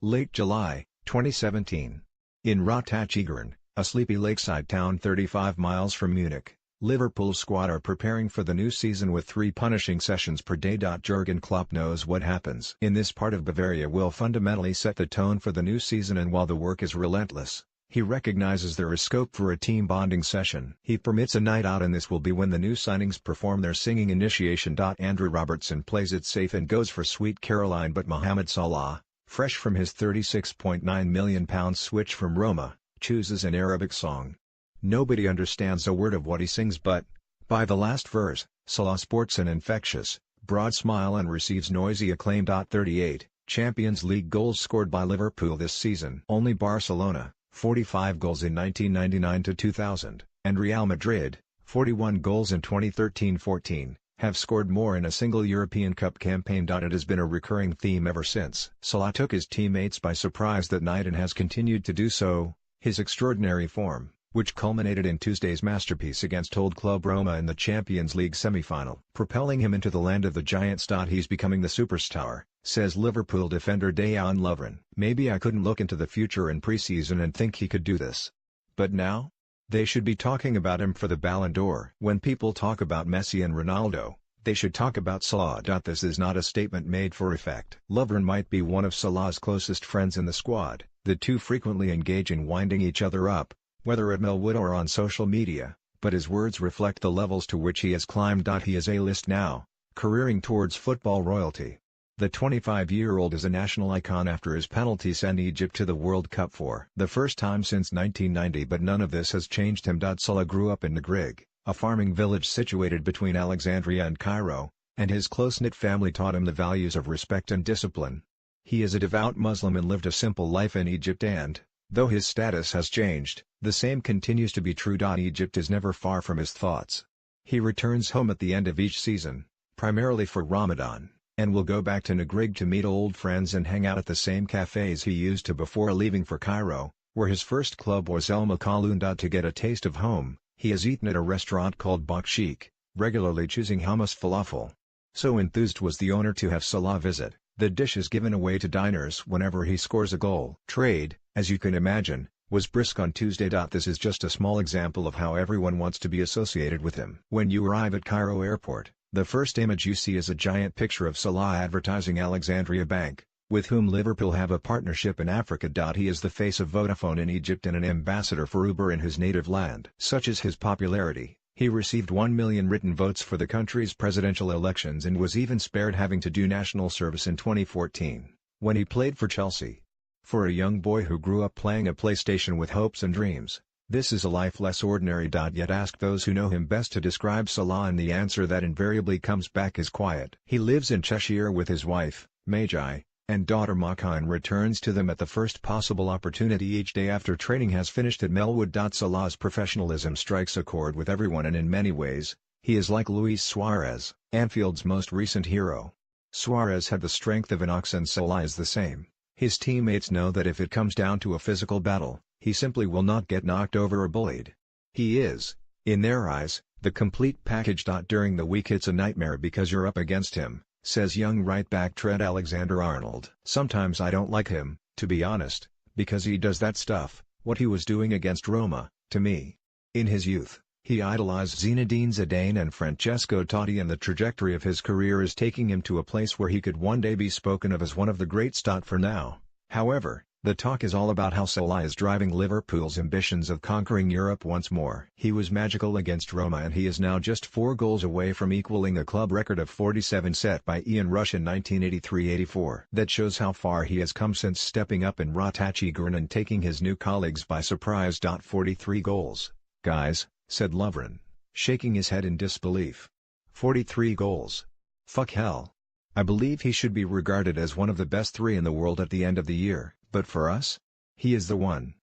Late July, 2017. In Ratachigern, a sleepy lakeside town 35 miles from Munich, Liverpool's squad are preparing for the new season with 3 punishing sessions per day. Jurgen Klopp knows what happens in this part of Bavaria will fundamentally set the tone for the new season, and while the work is relentless, he recognizes there is scope for a team bonding session. He permits a night out, and this will be when the new signings perform their singing initiation. Andrew Robertson plays it safe and goes for Sweet Caroline, but Mohamed Salah, fresh from his £36.9 million switch from Roma, chooses an Arabic song. Nobody understands a word of what he sings, but, by the last verse, Salah sports an infectious, broad smile and receives noisy acclaim. 38 Champions League goals scored by Liverpool this season. Only Barcelona, 45 goals in 1999-2000, and Real Madrid, 41 goals in 2013-14, have scored more in a single European Cup campaign. It has been a recurring theme ever since. Salah took his teammates by surprise that night and has continued to do so. His extraordinary form, which culminated in Tuesday's masterpiece against old club Roma in the Champions League semi-final, propelling him into the land of the giants. He's becoming the superstar, says Liverpool defender Dejan Lovren. Maybe I couldn't look into the future in pre-season and think he could do this. But now? They should be talking about him for the Ballon d'Or. When people talk about Messi and Ronaldo, they should talk about Salah. This is not a statement made for effect. Lovren might be one of Salah's closest friends in the squad. The two frequently engage in winding each other up, whether at Melwood or on social media, but his words reflect the levels to which he has climbed. He is A-list now, careering towards football royalty. The 25-year-old is a national icon after his penalty sent Egypt to the World Cup for the first time since 1990, but none of this has changed him. Salah grew up in Nagrig, a farming village situated between Alexandria and Cairo, and his close-knit family taught him the values of respect and discipline. He is a devout Muslim and lived a simple life in Egypt, and, though his status has changed, the same continues to be true. Egypt is never far from his thoughts. He returns home at the end of each season, primarily for Ramadan, and will go back to Nagrig to meet old friends and hang out at the same cafes he used to before leaving for Cairo, where his first club was El Makaloon. To get a taste of home, he has eaten at a restaurant called Bakshik, regularly choosing hummus falafel. So enthused was the owner to have Salah visit, the dish is given away to diners whenever he scores a goal. Trade, as you can imagine, was brisk on Tuesday. This is just a small example of how everyone wants to be associated with him. When you arrive at Cairo airport, the first image you see is a giant picture of Salah advertising Alexandria Bank, with whom Liverpool have a partnership in Africa. He is the face of Vodafone in Egypt and an ambassador for Uber in his native land. Such is his popularity, he received 1 million written votes for the country's presidential elections and was even spared having to do national service in 2014, when he played for Chelsea. For a young boy who grew up playing a PlayStation with hopes and dreams, this is a life less ordinary. Yet ask those who know him best to describe Salah, and the answer that invariably comes back is quiet. He lives in Cheshire with his wife, Magi, and daughter Maka, and returns to them at the first possible opportunity each day after training has finished at Melwood. Salah's professionalism strikes a chord with everyone, and in many ways, he is like Luis Suarez, Anfield's most recent hero. Suarez had the strength of an ox, and Salah is the same. His teammates know that if it comes down to a physical battle, he simply will not get knocked over or bullied. He is, in their eyes, the complete package. During the week it's a nightmare because you're up against him, says young right-back Trent Alexander-Arnold. Sometimes I don't like him, to be honest, because he does that stuff, what he was doing against Roma, to me. In his youth, he idolized Zinedine Zidane and Francesco Totti, and the trajectory of his career is taking him to a place where he could one day be spoken of as one of the greats. For now, however, the talk is all about how Salah is driving Liverpool's ambitions of conquering Europe once more. He was magical against Roma, and he is now just 4 goals away from equaling a club record of 47 set by Ian Rush in 1983-84. That shows how far he has come since stepping up in Ratachigern and taking his new colleagues by surprise. 43 goals, guys, said Lovren, shaking his head in disbelief. 43 goals. Fuck hell. I believe he should be regarded as one of the best 3 in the world at the end of the year, but for us? He is the one.